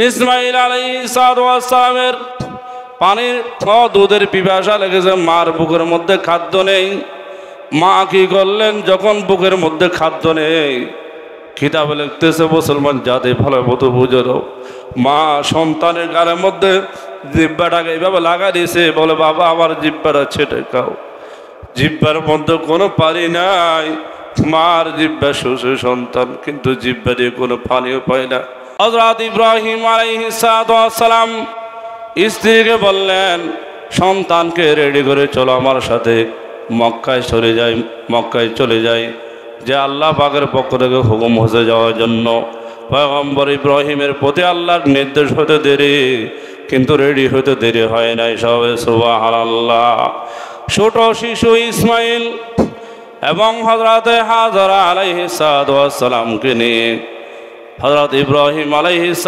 ইসমাইল আলাইহিস সালামের পানির দুধের পিপাসা লেগেছে, মার বুকের মধ্যে খাদ্য নেই। মা কি করলেন, যখন বুকের মধ্যে খাদ্য নেই, কিতাবে লিখতেছে মুসলমান জাতি ভালো মতো বুঝে দাও, মা সন্তানের গালের মধ্যে জিহ্বাটাকে এইভাবে লাগা দিয়েছে, বলে বাবা আমার জিহ্বাটা ছেটে খাও। জিহ্বার মধ্যে কোনো পানি নাই, মার জিহ্বা শুষে সন্তান, কিন্তু জিহ্বা দিয়ে কোনো পানিও পায় না। হযরত ইব্রাহিম আলাইহিস সালাম স্ত্রীকে বললেন, সন্তানকে রেডি করে চলো আমার সাথে মক্কায় চলে যাই, যে আল্লাহ পাকের পক্ষ থেকে হুকুম হয়ে যাওয়ার জন্য। পয়গম্বর ইব্রাহিমের প্রতি আল্লাহর নির্দেশ হতে দেরি, কিন্তু রেডি হতে দেরি হয় নাই। সবে সুবহানাল্লাহ। ছোট শিশু ইসমাইল এবং হযরত হাজরা আলাইহিস সালামকে নিয়ে হযরত ইব্রাহিম আলাইহিস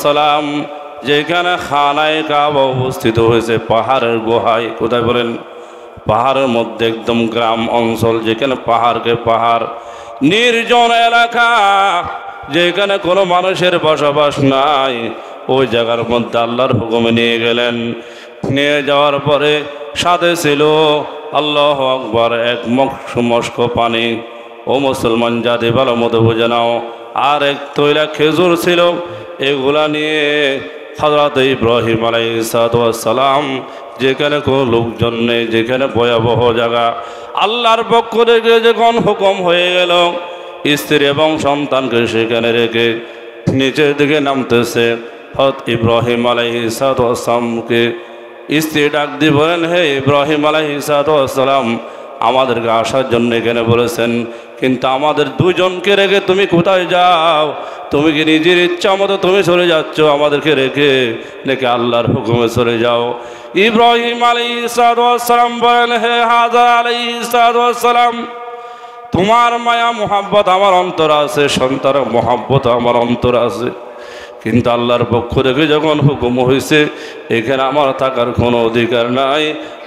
সালাম যেখানে খানায়ে কাবা অবস্থিত হয়েছে পাহাড়ের গুহায়, কোথায় বলেন? পাহাড়ের মধ্যে, একদম গ্রাম অঞ্চল, যেখানে পাহাড়কে পাহাড়, নির্জন এলাকা, যেখানে কোনো মানুষের বসবাস নাই, ওই জায়গার মধ্যে আল্লাহর হুকুমে নিয়ে গেলেন। নিয়ে যাওয়ার পরে সাথে ছিল আল্লাহু আকবার এক মস্ক পানি। ও মুসলমান জাতি ভালো মতো বুঝে নাও। আর এক তৈলা খেজুর ছিল। এগুলা নিয়ে হযরত ইব্রাহিম আলাইহিস সালাম যেখানে কোনো লোকজন নেই, যেখানে ভয়াবহ জায়গা, আল্লাহর পক্ষ থেকে যখন হুকুম হয়ে গেল, স্ত্রী এবং সন্তানকে সেখানে রেখে নিচের দিকে নামতেছে। হযরত ইব্রাহিম আলাইহিস সালামকে স্ত্রী ডাক দিয়ে বলেন, হে ইব্রাহিম আলাইহিস সালাম, আমাদেরকে আসার জন্য এখানে বলেছেন, কিন্তু আমাদের দুজনকে রেখে তুমি কোথায় যাও? তুমি কি নিজের ইচ্ছা মতো তুমি চলে যাচ্ছ? আমাদেরকে রেখে নাকি আল্লাহর হুকুমে চলে যাও? ইব্রাহিম আলাইহিস সালাম বলেন, হে হাজরা আলাইহিস সালাম, তোমার মায়া মোহাব্বত আমার অন্তর আছে, সন্তানের মোহাব্বত আমার অন্তর আছে, কিন্তু আল্লাহর পক্ষ থেকে যখন হুকুম হয়েছে এখানে আমার থাকার কোনো অধিকার নাই।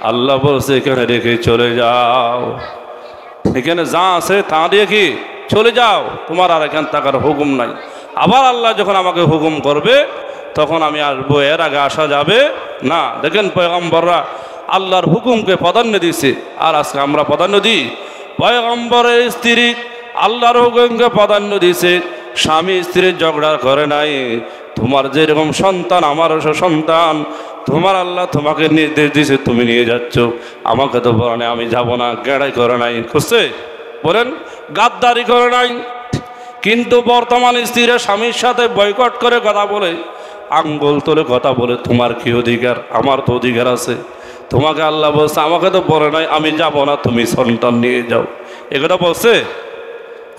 আল্লাহ বলছে এখানে রেখে চলে যাও, এখানে যা আছে তা দিয়ে কি চলে যাও, তোমার আর এখানে থাকার হুকুম নাই। আবার আল্লাহ যখন আমাকে হুকুম করবে তখন আমি আসবো, এর আগে আসা যাবে না। দেখেন পয়গম্বররা আল্লাহর হুকুমকে প্রাধান্য দিছে, আর আজকে আমরা প্রাধান্য দিই? পয়গম্বরের স্ত্রী আল্লাহর হুকুমকে প্রাধান্য দিছে, স্বামী স্ত্রীর ঝগড়া করে নাই। তোমার যেরকম সন্তান আমারও সন্তান, তোমার আল্লাহ তোমাকে নির্দেশ দিয়েছে তুমি নিয়ে যাচ্ছ, আমাকে তো বলে নাই আমি যাব না, গেড়াই করে নাই, খুঁজছে বলেন, গাদ্দারি করে নাই। কিন্তু বর্তমান স্ত্রীরা স্বামীর সাথে বয়কট করে কথা বলে, আঙ্গুল তুলে কথা বলে, তোমার কি অধিকার? আমার তো অধিকার আছে। তোমাকে আল্লাহ বলছে আমাকে তো বলে নাই আমি যাব না, তুমি সন্তান নিয়ে যাও। এগুলো বলছে?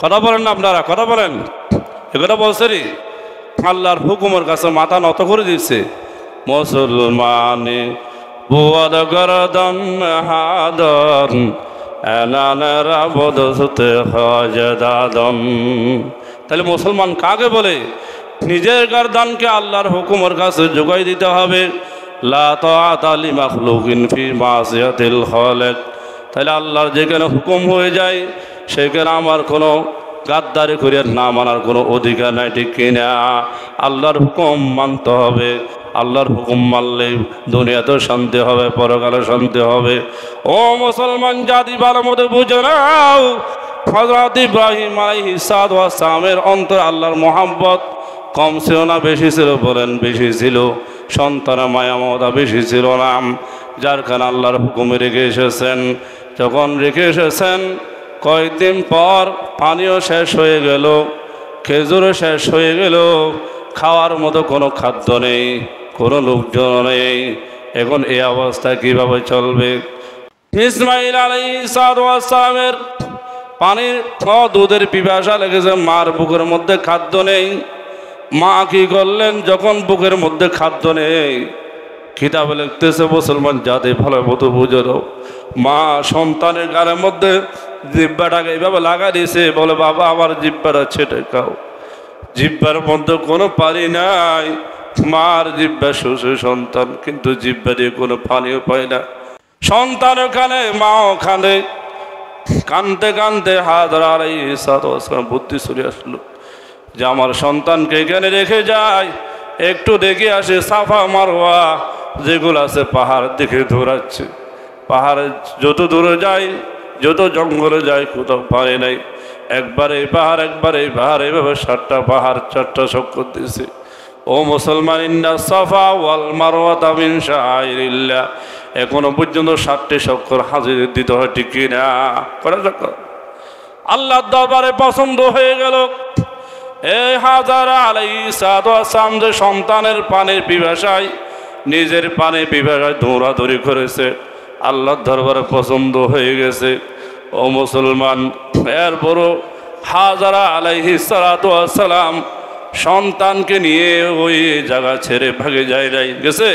কথা বলেন না আপনারা, কথা বলেন। এগুলো বলছে রে, আল্লাহর হুকুমের কাছে মাথা নত করে দিচ্ছে। মুসলমানে বুয়াদ গরদন হাদন এনানেরা বদসতে হজদাদন। তাহলে মুসলমান কাকে বলে? নিজের গর্দানকে আল্লাহর হুকুমের কাছে যোগাই দিতে হবে। লা তাআতা লিমাখলুকিন ফি মাসিয়াতিল খালিক। তাহলে আল্লাহর যেখানে হুকুম হয়ে যায় সেখানে আমার কোনো গাদ্দারি করে না মানার কোনো অধিকার নাই, ঠিক কিনা? আল্লাহর হুকুম মানতে হবে। আল্লাহর হুকুম মানলে দুনিয়াতেও শান্তি হবে, পরকালে শান্তি হবে। ও মুসলমান জাতি ভালো মতো বুঝে নাও, হযরত ইব্রাহিম আলাইহিস সালামের অন্তর আল্লাহর মোহাব্বত কম ছিল না বেশি ছিল? বলেন, বেশি ছিল। সন্তানের মায়া মমতা বেশি ছিল না, যার কারণে আল্লাহর হুকুমে রেখে এসেছেন। যখন রেখে এসেছেন কয়েকদিন পর পানিও শেষ হয়ে গেল, খেজুরও শেষ হয়ে গেল, খাওয়ার মতো কোনো খাদ্য নেই, কোনো লোকজন নেই। এখন এই অবস্থা কিভাবে চলবে? ইসমাইল আলাইহিস সালামের পানির দুধের পিপাসা লেগেছে, মার বুকের মধ্যে খাদ্য নেই। মা কি করলেন, যখন বুকের মধ্যে খাদ্য নেই, কিতাবে লিখতেছে মুসলমান জাতি ভালো মতো বুঝে দাও, মা সন্তানের গালের মধ্যে জিহ্বাটাকে এইভাবে লাগা দিয়েছে, বলে বাবা আমার জিহ্বাটা ছেটে খাও। জিহ্বার মধ্যে কোনো পানি নাই, মার জিহ্বা শুষে সন্তান, কিন্তু জিহ্বা দিয়ে কোনো পানিও পায় না। সন্তান ওখানে, মা ওখানে, কানতে কানতে হাজরা আলাইহিস সালাম বুদ্ধি চলে আসলো যে আমার সন্তানকে এখানে রেখে যায়, একটু দেখে আসে সাফা মারওয়া যেগুলো আছে পাহাড় দিকে দৌড়াচ্ছে। পাহাড়ে যত দূরে যায়, যত জঙ্গলে যায়, কোথাও পারে নাই। একবার এই পাহাড়, একবার এই পাহাড়, এইভাবে 7টা পাহাড় 4টা চক্কর দিয়েছে। ও মুসলমান, ইন্না সাফা ওয়াল মারওয়াতা মিন শাআইরিল্লাহ, এখনো পর্যন্ত 7টি চক্কর হাজির দিতে হয়, ঠিক কিনা? করা চক্কর আল্লাহর দরবারে পছন্দ হয়ে গেল। এই হাজারা আলাইহিস সালাম যে সন্তানের পানির পিপাসায়, নিজের পানির পিপাসায় দৌড়াদৌড়ি করেছে, আল্লাহর দরবারে পছন্দ হয়ে গেছে। ও মুসলমান, এরপরও হাজারা আলাইহিস সালাম সন্তানকে নিয়ে ওই জায়গা ছেড়ে ভাগে যায় নাই, গেছে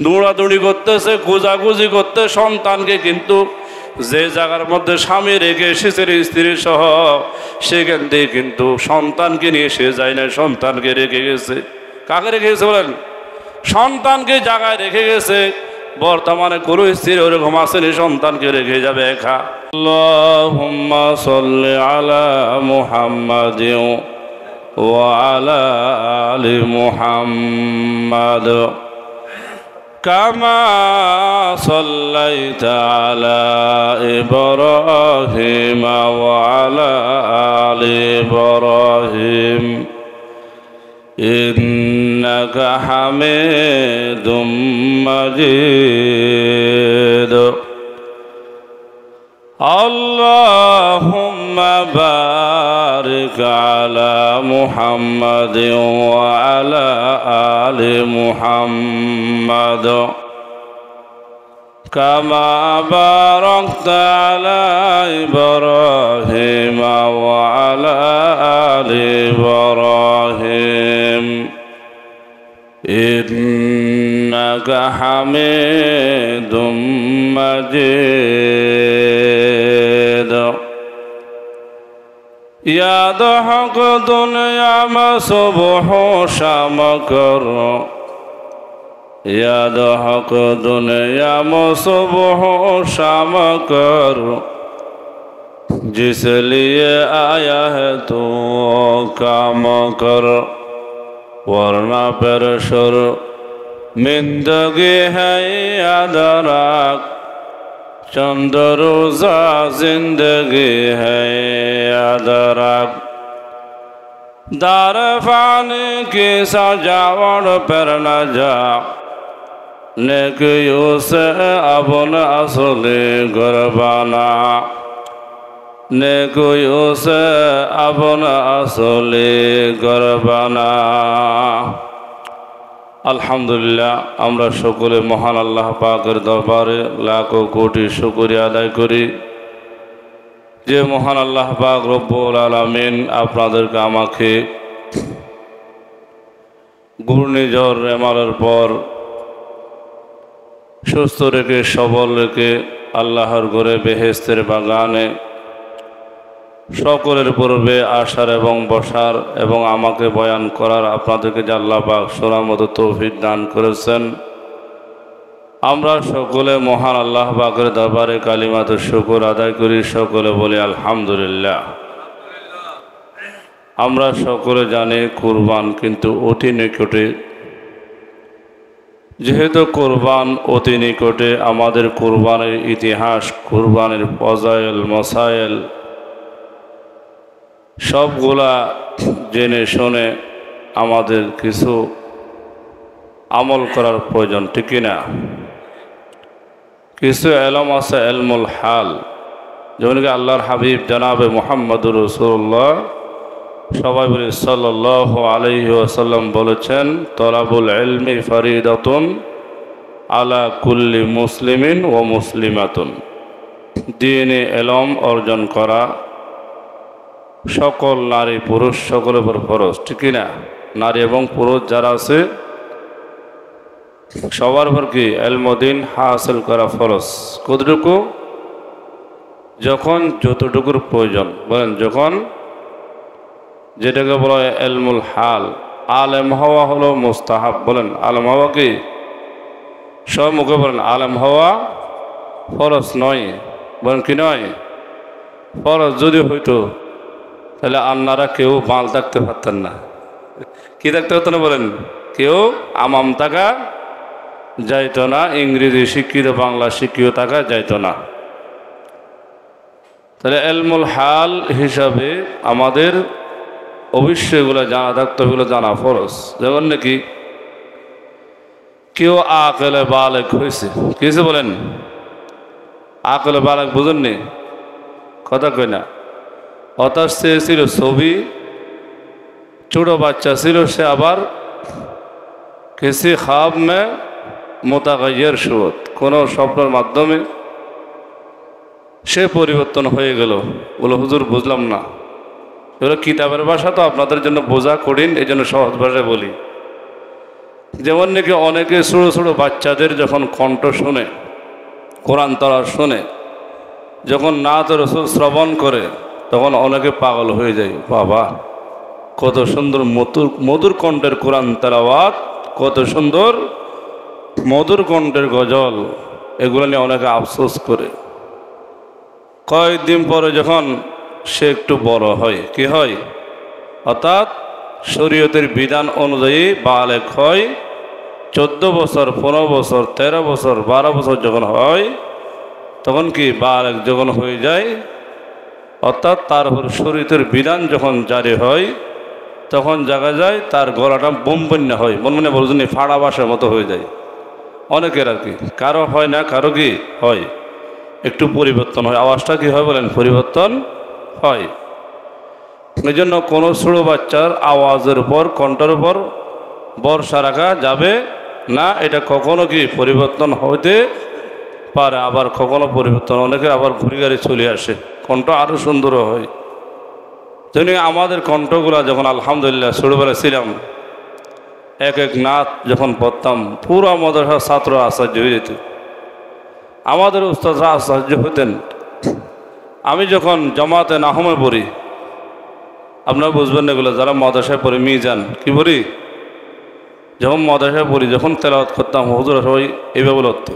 দৌড়াদৌড়ি করতেছে, খোঁজাখুঁজি করতে সন্তানকে, কিন্তু যে জায়গার মধ্যে স্বামী রেখে এসেছে স্ত্রী সহ, সেখান থেকে কিন্তু সন্তানকে নিয়ে সে যায় না, সন্তানকে রেখে গেছে। কাকে রেখে গেছে বলেন? সন্তানকে জায়গায় রেখে গেছে। বর্তমানে কোনো স্ত্রী ওরকম আসেনি সন্তানকে রেখে যাবে একা। আল্লাহুম্মা সাল্লি আলা মুহাম্মাদিন ওয়া আলা আলি মুহাম্মাদ কামা সাল্লাইতা আলা ইব্রাহিম ওয়া আলা আলি ইব্রাহিম ইন্নাকা হামিদুম মাজিদ। আল্লাহুম্মা বারিক আলা মুহাম্মাদিন ওয়া আলা আলি মুহাম্মাদ কামা বারাকতা আলা ইব্রাহিম ওয়া আলা আলি ইব্রাহিম ইন্নাকা হামিদুম মাজিদ। ইয়াদ হক দুনিয়া মে সুবহ শাম করো, याद हक दुनिया में सुबह शाम कर, जिस लिए आया है तो काम कर, वरना पेरशर जिंदगी है याद रख, चंद रोजा जिंदगी है याद रख। दार फानी की सजावट पर न जा, नेकियों से अपन असली घर बना, नेकियों से अपन असली घर बना। আলহামদুলিল্লাহ, আমরা সকলে মহান আল্লাহ পাকের দরবারে লাখো কোটি শুকরিয়া আদায় করি যে মহান আল্লাহ পাক রব্বুল আলামিন আপনাদেরকে আমাকে ঘূর্ণিঝড় রেমালের পর সুস্থ রেখে সবল রেখে আল্লাহর ঘরে বেহেশতের বাগানে সকলের পূর্বে আসার এবং বসার এবং আমাকে বয়ান করার আপনাদেরকে যে আল্লাহ পাক শোনার মতো তৌফিক দান করেছেন, আমরা সকলে মহান আল্লাহ পাকের দরবারে কালিমাতুশ শুকর আদায় করি। সকলে বলি আলহামদুলিল্লাহ। আমরা সকলে জানি কুরবান কিন্তু অতি নিকটে, যেহেতু কুরবান অতি নিকটে, আমাদের কুরবানের ইতিহাস, কুরবানের ফজাইল মাসাইল সবগুলা জেনে শুনে আমাদের কিছু আমল করার প্রয়োজন, ঠিক না? কিছু এলম আছে, এলমুল হাল, যেমন কি আল্লাহর হাবিব জনাবে মুহাম্মদুর রাসূলুল্লাহ সবাই বলি সাল্লাল্লাহু আলাইহি ওয়াসাল্লাম বলেছেন, তলাবুল ইলমি ফরিদাতুন আলা কুল্লি মুসলিমিন ও মুসলিমাতুন, দ্বীনে এলম অর্জন করা সকল নারী পুরুষ সকলের উপর ফরজ, ঠিক না? নারী এবং পুরুষ যারা আছে সবার উপর কি এলমদিন হাসিল করা ফরজ। কতটুকু? যখন যতটুকুর প্রয়োজন, বলেন যখন, যেটাকে বলা হয় এলমুল হাল। আলেম হওয়া হলো মুস্তাহাব, বলেন আলেম হওয়া কি? সব মুখে বলেন আলেম হওয়া ফরজ নয়, বলেন কি নয়? ফরজ যদি হইতো তাহলে আপনারা কেউ বাল থাকতে পারতেন না, কি থাকতে হতো না বলেন? কেউ আমাম থাকা যাইতো না, ইংরেজি শিক্ষিত বাংলা শিক্ষিত থাকা যাইতো না। তাহলে এলমুল হাল হিসাবে আমাদের অবশ্যই এগুলো জানা থাকতো, এগুলো জানা ফরজ। যেমন নাকি কেউ আকলে বালেক হয়েছে, কি হয়েছে বলেন? আকলে বালেক বুঝেননি? কথা কই না। হতাশ চেয়েছিল ছবি, ছোট বাচ্চা ছিল, সে আবার কিসি খাব মে মোতাগাইয়ের সুরত, কোনো স্বপ্নের মাধ্যমে সে পরিবর্তন হয়ে গেল। বলো হুজুর বুঝলাম না। এগুলো কিতাবের ভাষা তো আপনাদের জন্য বোঝা কঠিন, এই জন্য সহজ ভাষায় বলি। যেমন নাকি অনেকে ছোটো ছোটো বাচ্চাদের যখন কণ্ঠ শুনে, কোরআন তেলাওয়াত শুনে, যখন নাত রাসূল শ্রবণ করে, তখন অনেকে পাগল হয়ে যায়। বাবা কত সুন্দর মধুর কণ্ঠের কোরআন তেলাওয়াত, কত সুন্দর মধুর কণ্ঠের গজল, এগুলো নিয়ে অনেকে আফসোস করে। কয়েকদিন পরে যখন সে একটু বড় হয়, কি হয়? অর্থাৎ শরীয়তের বিধান অনুযায়ী বালেগ হয়, 14 বছর, 15 বছর, 13 বছর, 12 বছর যখন হয়, তখন কি বালেগ যখন হয়ে যায়, অর্থাৎ তার উপর শরীয়তের বিধান যখন জারি হয়, তখন জায়গা যায় তার গলাটা বোমবন্যা হয়, মনে বলছেন ফাড়া বাসার মতো হয়ে যায় অনেকের আর কি। কারো হয় না, কারো কি হয়, একটু পরিবর্তন হয়, আওয়াজটা কি হয় বলেন? পরিবর্তন হয়। এই জন্য কোনো ছোটো বাচ্চার আওয়াজের উপর, কণ্ঠের উপর ভরসা রাখা যাবে না। এটা কখনো কি পরিবর্তন হতে পারে, আবার কখনো পরিবর্তন, অনেকে আবার ঘুরে গাড়ি চলে আসে, কণ্ঠ আরও সুন্দর হয়। তেমনি আমাদের কণ্ঠগুলা যখন আলহামদুলিল্লাহ ছোটোবেলায় ছিলাম, এক এক নাত যখন পড়তাম, পুরো মাদ্রাসার ছাত্র আশ্চর্য হয়ে যেত, আমাদের উস্তাদরা আশ্চর্য হতেন। আমি যখন জামাতে নাহমে পড়ি, আপনারা বুঝবেন না এগুলো, যারা মাদ্রাসায় পড়ে মিজান কি পড়ি, যখন মাদ্রাসায় পড়ি, যখন তেলাওয়াত করতাম, হুজুর সবাই এইভাবে বলতো,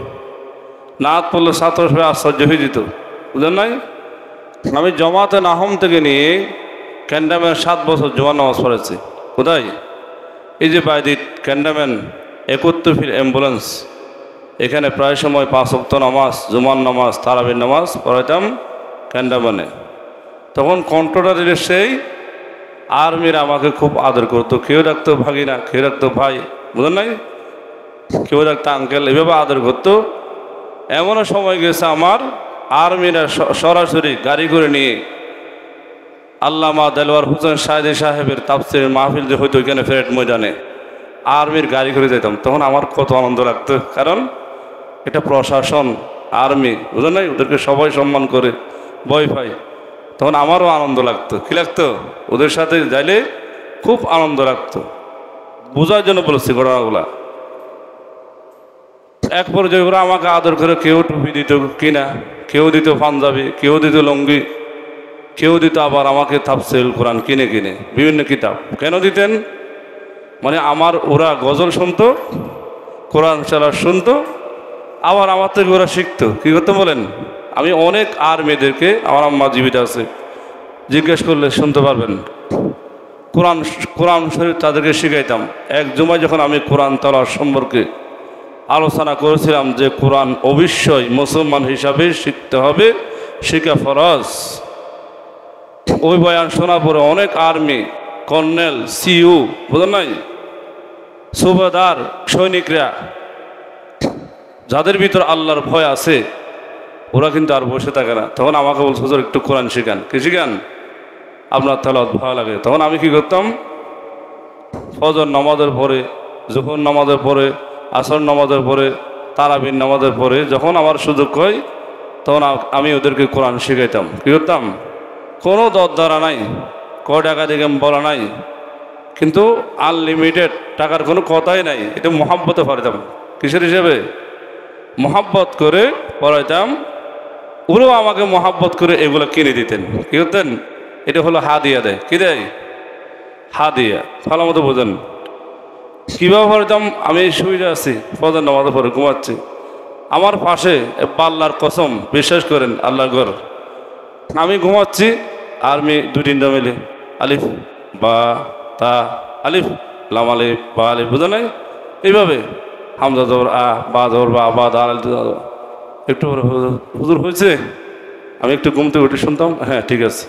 নাত পড়লে ছাত্র সবাই আশ্চর্য হয়ে যেত, বুঝলেন নাই? আমি জামাতে নাহম থেকে নিয়ে ক্যান্ডামের 7 বছর জোয়ান নামাজ পড়েছি। কোথায়? এই যে বাইদিত ক্যান্ডামেন 71 ফিট অ্যাম্বুলেন্স, এখানে প্রায় সময় 5 ওয়াক্ত নামাজ, জুমার নামাজ, তারাবির নামাজ পড়াইতাম ক্যান্ডামেনে। তখন কণ্ঠটা দিলে সেই আর্মিরা আমাকে খুব আদর করতো, কেউ ডাকতো ভাগিনা, কেউ ডাকতো ভাই, বুঝলেন নাই, কেউ ডাকতো আঙ্কেল, এভাবে আদর করতো। এমনও সময় গেছে আমার, আর্মিরা সরাসরি গাড়ি করে নিয়ে আল্লামা দেলোয়ার হোসেন সাইদি সাহেবের তাফসীরের মাহফিল যে হয়তো ওইখানে ফেরেট ময়দানে আর্মির গাড়ি করে যেতাম। তখন আমার কত আনন্দ লাগতো, কারণ এটা প্রশাসন, আর্মি, বুঝলেন নাই, ওদেরকে সবাই সম্মান করে, ভয় পাই। তখন আমারও আনন্দ লাগতো। কী লাগতো? ওদের সাথে যাইলে খুব আনন্দ লাগতো। বোঝার জন্য বলেছি ঘটনাগুলা। এক পর্যায়ে ওরা আমাকে আদর করে কেউ টুপি দিত কিনা, কেউ দিত পাঞ্জাবি, কেউ দিত লুঙ্গি, কেউ দিত আবার আমাকে তাফসীর কোরআন কিনে কিনে বিভিন্ন কিতাব। কেন দিতেন? মানে আমার ওরা গজল শুনতো, কোরআন তেলাওয়াত শুনতো, আবার আমার থেকে ওরা শিখতো। কী করতো বলেন? আমি অনেক মেয়েদেরকে, আমার আম্মা জীবিত আছে, জিজ্ঞেস করলে শুনতে পারবেন, কোরআন শরীফ তাদেরকে শিখাইতাম। এক জুমায় যখন আমি কোরআন তেলাওয়াত সম্পর্কে আলোচনা করেছিলাম যে কোরআন অবশ্যই মুসলমান হিসাবে শিখতে হবে, শিখা ফরজ, ওই বয়ান শোনার পরে অনেক আর্মি, কর্নেল, সিইউ, বুঝলেন নাই, সুবেদার, সৈনিকরা, যাদের ভিতর আল্লাহর ভয় আছে, ওরা কিন্তু আর বসে থাকে না। তখন আমাকে বলছে হুজুর একটু কোরআন শিখান। কি শিখান? আপনার তেলাওয়াত ভয় লাগে। তখন আমি কি করতাম? ফজর নামাজের পরে, যখন নামাজের পরে, আসর নামাজের পরে, তারাবির নামাজের পরে যখন আমার সুযোগ হয়, তখন আমি ওদেরকে কোরআন শিখাইতাম। কী করতাম? কোনো দরদারা নাই, কয় টাকা দিকে বলা নাই, কিন্তু আনলিমিটেড টাকার কোনো কথাই নাই। এটা মহাব্বতে পড়াইতাম। কিসের হিসেবে? মহাব্বত করে পড়াইতাম। ওরাও আমাকে মহাব্বত করে এগুলো কিনে দিতেন। কী করতেন? এটা হলো হাদিয়া দেয়। কি দেয়? হাদিয়া। ভালো মতো বোঝেন। কীভাবে পড়াইতাম? আমি শুয়ে আছি, ফজর নামাজের পরে ঘুমাচ্ছি, আমার পাশে আল্লাহর কসম, বিশ্বাস করেন আল্লাহর ঘর, আমি ঘুমাচ্ছি, আর্মি 2-3টা মিলে আলিফ বা তা আলিফ লাম আলিফ বা আলিফ, বুঝে নাই? এইভাবে হামজা জবর আ, বা জবর বা দাল। একটু হুজুর হয়েছে, আমি একটু ঘুমতে উঠে শুনতাম। হ্যাঁ ঠিক আছে,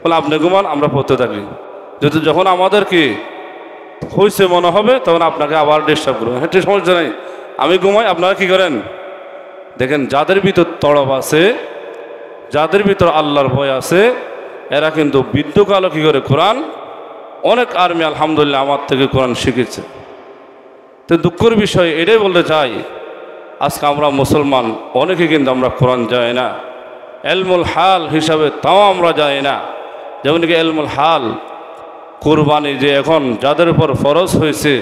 বলে আপনি ঘুমান, আমরা পড়তে থাকি। যেহেতু যখন আমাদের কি হয়েছে মনে হবে তখন আপনাকে আবার ডিস্টার্ব করবো। হ্যাঁ ঠিক, সমস্যা নেই, আমি ঘুমাই, আপনারা কি করেন? দেখেন, যাদের ভিতর তড়প আছে, যাদের ভিতর আল্লাহর ভয় আছে, এরা কিন্তু বিদ্যুকালও কী করে কোরআন, অনেক আর্মি আলহামদুলিল্লাহ আমার থেকে কোরআন শিখেছে। তো দুঃখের বিষয় এটাই বলতে চাই, আজকে আমরা মুসলমান অনেকে কিন্তু আমরা কোরআন যাই না, এলমুল হাল হিসাবে তাও আমরা যাই না। যেমন কি এলমুল হাল, কোরবানি যে এখন যাদের উপর ফরজ হয়েছে,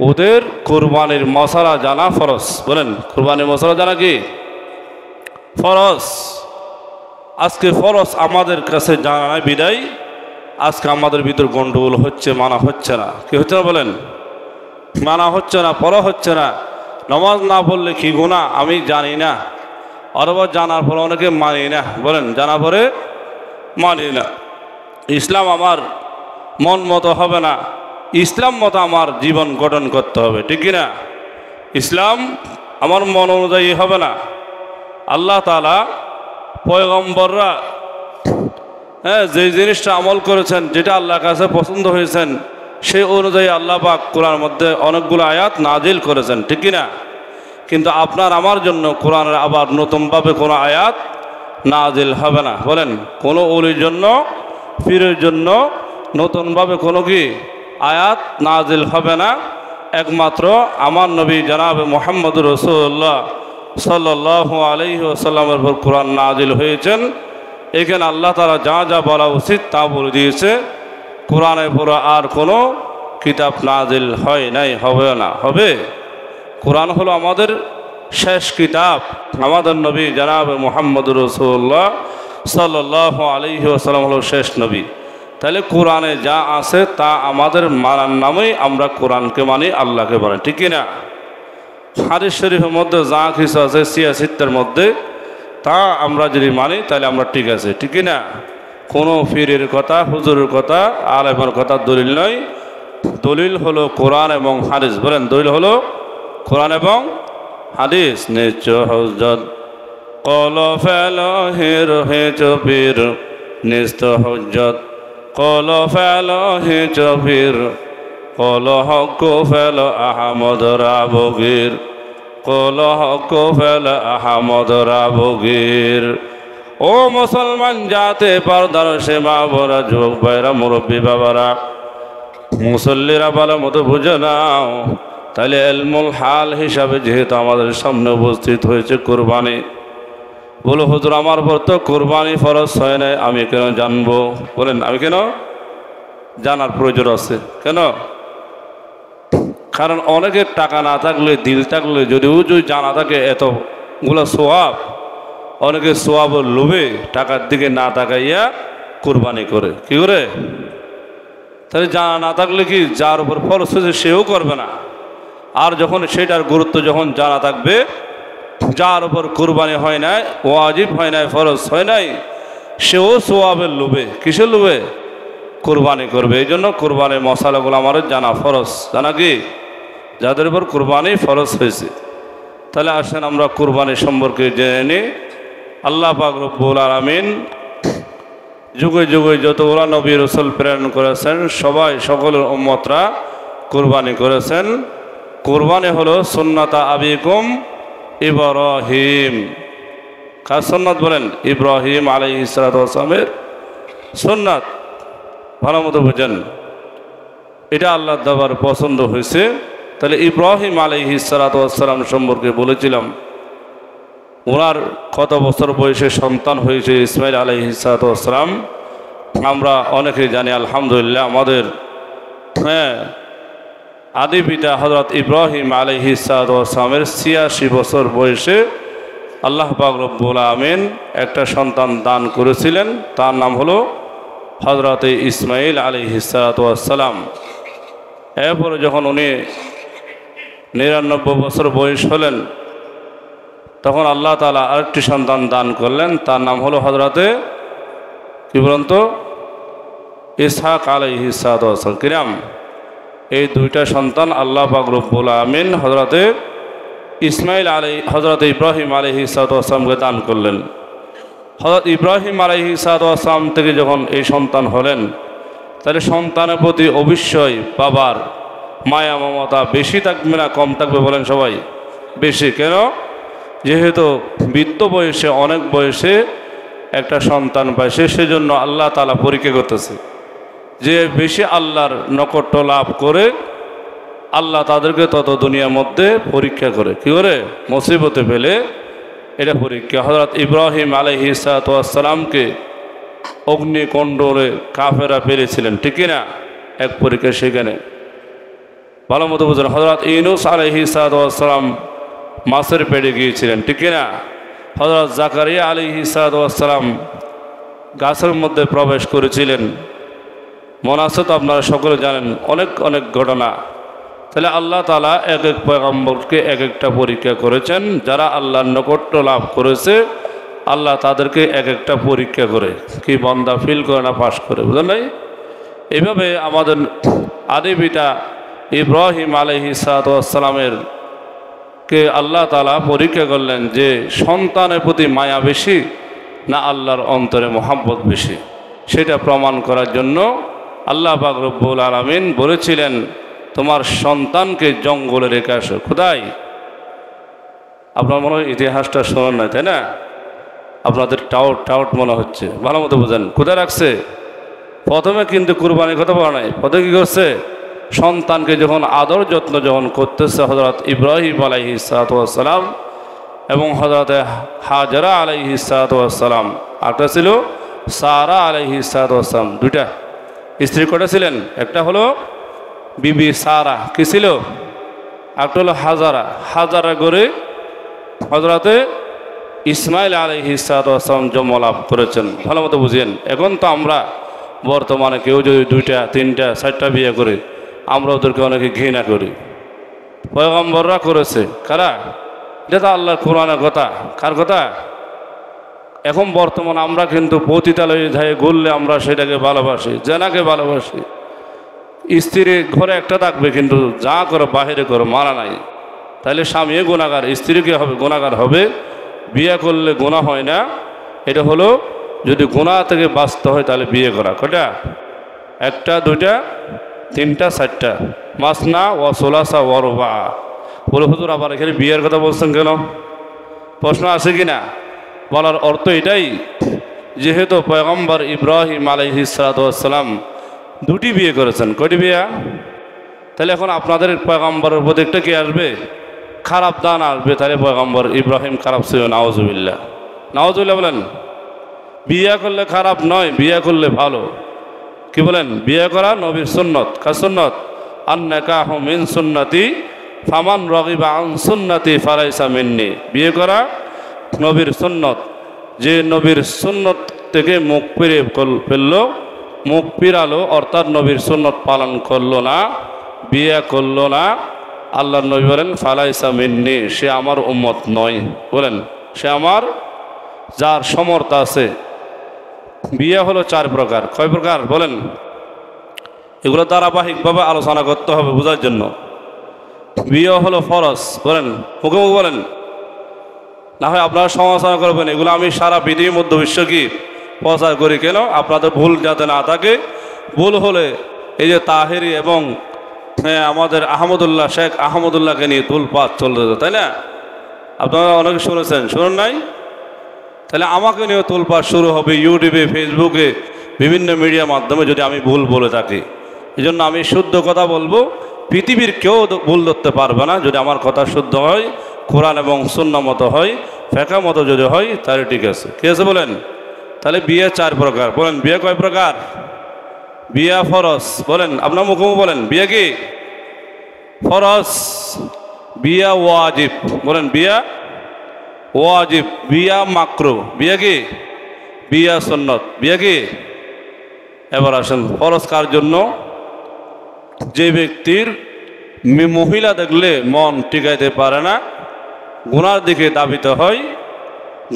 ওদের কোরবানির মশলা জানা ফরজ। বলেন, কোরবানির মশলা জানা কি ফরজ? আজকে ফরজ আমাদের কাছে জানা নাই বিদায় আজকে আমাদের ভিতর গন্ডগোল হচ্ছে, মানা হচ্ছে না। কি হচ্ছে না বলেন? মানা হচ্ছে না, পড়া হচ্ছে না। নামাজ না পড়লে কি গুনাহ আমি জানি না, অথবা জানার পরে অনেকে মানি না। বলেন, জানার পরে মানি না। ইসলাম আমার মন মতো হবে না, ইসলাম মতো আমার জীবন গঠন করতে হবে, ঠিক কিনা? ইসলাম আমার মন অনুযায়ী হবে না। আল্লাহ তাআলা পয়গম্বররা যে জিনিসটা আমল করেছেন, যেটা আল্লাহর কাছে পছন্দ হয়েছেন, সেই অনুযায়ী আল্লাহ পাক কোরআনের মধ্যে অনেকগুলো আয়াত নাজিল করেছেন, ঠিক কিনা? কিন্তু আপনার আমার জন্য কোরআনের আবার নতুনভাবে কোনো আয়াত নাজিল হবে না। বলেন, কোনো ওলির জন্য, পীরের জন্য নতুনভাবে কোনো কি আয়াত নাজিল হবে না। একমাত্র আমার নবী জনাবে মুহাম্মদুর রাসূলুল্লাহ সাল্লাল্লাহু আলাইহি ওয়াসাল্লামের উপর কোরআন নাজিল হয়েছেন। এখানে আল্লাহ তাআলা যা যা বলা উচিত তা বলে দিয়েছে। কোরআনের পুরো আর কোনো কিতাব নাজিল হয় নাই, হবে না। হবে, কোরআন হলো আমাদের শেষ কিতাব। আমাদের নবী জনাবে মুহাম্মদুর রাসূলুল্লাহ সাল্লাল্লাহু আলাইহি ওয়াসাল্লাম হলো শেষ নবী। তাহলে কোরআনে যা আছে তা আমাদের মানার নামেই আমরা কোরআনকে মানি, আল্লাহকে মানি, ঠিক কিনা? হাদিস শরীফের মধ্যে যা কিছু আছে সিয়াসিত্তের মধ্যে, তা আমরা যদি মানি তাহলে আমরা ঠিক আছে, ঠিক কিনা? কোনো পীরের কথা, হুজুরের কথা, আলেমের কথা দলিল নয়। দলিল হলো কোরআন এবং হাদিস। বলেন, দলিল হলো কোরআন এবং হাদিস। নিশ্চয় হুজ্জত কল ফেল হের হে চপীর, নিস্ত হুজ্জত কল ফেল হে চপীর, কল হক ফেল আহমদ রাবগীর, কল হক ফেল আহমদ রাবগীর। ও মুসলমান জাতে পর্দার সীমা বরা, যুবক ভাইরা, মুরব্বী বাবারা, মুসল্লিরা ভালো মতো বুঝে নাও। তাহলে এলমুল হাল হিসাবে যেহেতু আমাদের সামনে উপস্থিত হয়েছে কোরবানি, বলো হুজুর আমার পর তো কোরবানি ফরজ হয় নাই, আমি কেন জানবো? বলেন, আমি কেন জানার প্রয়োজন আছে? কেন? কারণ অনেকের টাকা না থাকলে, দিল থাকলে, যদিও যদি জানা থাকে এতগুলো সোয়াব, অনেকে সোয়াবের লোভে টাকার দিকে না তাকাইয়া কোরবানি করে। কি করে? তাহলে জানা না থাকলে কি, যার উপর ফরজ হয়েছে সেও করবে না। আর যখন সেটার গুরুত্ব যখন জানা থাকবে, যার উপর কোরবানি হয় নাই, ওয়াজিব হয় নাই, ফরজ হয় নাই, সেও সোয়াবের লোভে, কিসের লোভে? কোরবানি করবে। এই জন্য কোরবানির মশালাগুলো আমাদের জানা ফরজ। জানা কি? যাদের উপর কোরবানি ফরজ হয়েছে। তাহলে আসেন আমরা কোরবানি সম্পর্কে জেনে নিই। আল্লাহ পাক রব্বুল আলামিন যুগে যুগে যতগুলো নবী রাসূল প্রেরণ করেছেন, সবাই, সকলের উম্মতরা কোরবানি করেছেন। কোরবানি হলো সুন্নাতা আবিকুম ইব্রাহিম। কার সুন্নাত? বলেন, ইব্রাহিম আলাইহিস সালাতু ওয়াস সালামের সুন্নাত। ভালো মতো বুঝেন, এটা আল্লাহর দরবারে পছন্দ হয়েছে। তাহলে ইব্রাহিম আলাইহিস সালাতু ওয়াস সালাম সম্পর্কে বলেছিলাম, ওনার কত বছর বয়সে সন্তান হয়েছে ইসমাইল আলাইহিস সালাতু ওয়াস সালাম, আমরা অনেকেই জানি আলহামদুলিল্লাহ। আমাদের আদি পিতা হযরত ইব্রাহিম আলাইহিস সালাতু ওয়াস সালামের ৮৬ বছর বয়সে আল্লাহ পাক রব্বুল আমিন একটা সন্তান দান করেছিলেন, তার নাম হলো হযরত ইসমাইল আলাইহিস সালাতু ওয়াস সালাম। এরপরে যখন উনি ৯৯ বছর বয়স হলেন, তখন আল্লাহ তাআলা আরেকটি সন্তান দান করলেন, তার নাম হলো হযরতে, কি বলেন তো, ইসহাক আলাইহিস সালাতু ওয়াস সালাম। কিরাম এই দুইটা সন্তান আল্লাহ পাক রব্বুল আমিন হযরতে ইব্রাহিম আলাইহিস সালামকে দান করলেন। হযরত ইব্রাহিম আলাইহিস সালাম থেকে যখন এই সন্তান হলেন, তাহলে সন্তানের প্রতি অবশ্যই বাবার মায়া মমতা বেশি থাকবে না কম থাকবে? বলেন সবাই। বেশি। কেন? যেহেতু বৃদ্ধ বয়সে, অনেক বয়সে একটা সন্তান পাইছে, সেজন্য আল্লাহ তাআলা পরীক্ষা করতেছে। যে বেশি আল্লাহর নৈকট্য লাভ করে, আল্লাহ তাদেরকে তত দুনিয়ার মধ্যে পরীক্ষা করে। কি করে? মুসিবতে ফেলে, এটা পরীক্ষা। হযরত ইব্রাহিম আলাইহিস সালামকে অগ্নিকুণ্ডে কাফেরা পেরেছিলেন, ঠিক না? এক পরীক্ষা সেখানে ভালো মতো বুঝলেন। হযরত ইউনূস আলাইহিস সালাম মাছের পেটে গিয়েছিলেন, ঠিক না? হযরত জাকারিয়া আলাইহিস সালাম গাছের মধ্যে প্রবেশ করেছিলেন। মনে আছে তো? আপনারা সকলে জানেন অনেক অনেক ঘটনা। তাহলে আল্লাহ তাআলা এক এক পয়গম্বরকে এক একটা পরীক্ষা করেছেন। যারা আল্লাহর নৈকট্য লাভ করেছে, আল্লাহ তাদেরকে এক একটা পরীক্ষা করে, কি বান্দা ফিল করে না পাশ করে, বুঝলেন নাই? এইভাবে আমাদের আদি পিতা ইব্রাহিম আলাইহিস সালামের কে আল্লাহ তাআলা পরীক্ষা করলেন যে সন্তানের প্রতি মায়া বেশি না আল্লাহর অন্তরে মোহাব্বত বেশি। সেটা প্রমাণ করার জন্য আল্লাহ পাক রব্বুল আলামিন বলেছিলেন, তোমার সন্তানকে জঙ্গলে রেখে আসো। কোথায়? আপনার মনে হয় ইতিহাসটা শোনেন না, তাই না? আপনাদের টাউট মনে হচ্ছে, ভালো মতো বোঝেন। কোথায় রাখছে? প্রথমে কিন্তু কুরবানির কথা বলা নাই। প্রথমে কী করছে? সন্তানকে যখন আদর যত্ন যখন করতেছে হযরত ইব্রাহিম আলাইহিস সালাম এবং হযরত হাজরা আলাইহিস সালাম, একটা ছিল সারা আলাইহিস সালাম, দুইটা স্ত্রী কটা ছিলেন? একটা হলো বিবি সারা, কি ছিল? একটা হলো হাজারা করে হযরতে ইসমাইল আলাইহিস সালাম জন্ম লাভ করেছেন। ভালো মতো বুঝেন। এখন তো আমরা বর্তমানে কেউ যদি 2টা 3টা 4টা বিয়ে করে, আমরা ওদেরকে অনেকে ঘৃণা করি। পয়গম্বররা করেছে। কারা? এটা তো আল্লাহর কোরআনের কথা। কার কথা? এখন বর্তমান আমরা কিন্তু পতিতালয়ে ধায়ে ঘুরলে আমরা সেটাকে ভালোবাসি, জেনাকে ভালোবাসি। স্ত্রী ঘরে একটা থাকবে, কিন্তু যা করো বাহিরে করো, মানা নাই। তাহলে স্বামীও গুনাহগার, স্ত্রীকে হবে গুনাহগার হবে। বিয়ে করলে গুনাহ হয় না। এটা হলো যদি গুনাহ থেকে বাঁচতে হয় তাহলে বিয়ে করা। কটা? 1টা 2টা 3টা 4টা, মাসনা ওয়া সুলাসা ওয়া রুবা। বলে হুজুর আবার এখানে বিয়ের কথা বলছেন কেন? প্রশ্ন আছে কি না? বলার অর্থ এটাই, যেহেতু পয়গম্বর ইব্রাহিম আলাইহিস সালাম 2টি বিয়ে করেছেন। কয়টি বিয়ে? তাহলে এখন আপনাদের পয়গম্বরের প্রতি একটা কি আসবে? খারাপ দান আসবে। তাহলে পয়গম্বর ইব্রাহিম খারাপ ছিল? নাউজুবিল্লাহ। নাউজুবিল্লাহ বলেন। বিয়ে করলে খারাপ নয়, বিয়ে করলে ভালো। কি বলেন? বিয়ে করা নবীর সুন্নত। কার সুন্নত? আন-নিকাহু মিন সুন্নতি ফামান রাগিবা আন সুন্নতি ফালাইসা মিন্নি। বিয়ে করা নবীর সুন্নত। যে নবীর সুন্নত থেকে মুখ ফেললো, মুখ ফিরালো, অর্থাৎ নবীর সুন্নত পালন করলো না, বিয়ে করলো না, আল্লাহর নবী বলেন ফালাইসা মিন্নি, সে আমার উম্মত নয়। বলেন, সে আমার, যার সমর্থ আছে। বিয়ে হলো 4 প্রকার। কয় প্রকার বলেন? এগুলো ধারাবাহিকভাবে আলোচনা করতে হবে বোঝার জন্য। বিয়ে হলো ফরজ। বলেন, মুখে মুখে বলেন, না হয় আপনারা সমালোচনা করবেন। এগুলো আমি সারা পৃথিবীর মধ্য বিশ্ব কি প্রচার করি। কেন? আপনাদের ভুল যাতে না থাকে। ভুল হলে এই যে তাহেরি এবং আমাদের আহমদুল্লাহ, শেখ আহমদুল্লাহকে নিয়ে তুলপাত চলতে, তাই না? আপনারা অনেকে শুনেছেন, শুনুন নাই? তাহলে আমাকে নিয়ে তোলপাড় শুরু হবে ইউটিউবে, ফেসবুকে, বিভিন্ন মিডিয়ার মাধ্যমে যদি আমি ভুল বলে থাকি। এই জন্য আমি শুদ্ধ কথা বলবো। পৃথিবীর কেউ ভুল ধরতে পারবে না যদি আমার কথা শুদ্ধ হয়, কোরআন এবং সুন্নাহ মতো হয়, ফেকা মতো যদি হয়, তাহলে ঠিক আছে। কি আছে বলেন? তাহলে বিয়ে 4 প্রকার। বলেন, বিয়ে কয় প্রকার? বিয়ে ফরজ। বলেন, আপনার মুখে বলেন, বিয়ে কি ফরজ? বিয়া ওয়াজিব। বলেন, বিয়া ওয়াজিব। বিয়া মাকরু। বিয়ে কি? বিয়া সুন্নত। বিয়ে কি? এবার আসেন ফরজ কার জন্য? যে ব্যক্তির মহিলা দেখলে মন টিকাইতে পারে না, গুনার দিকে দাবিত হয়,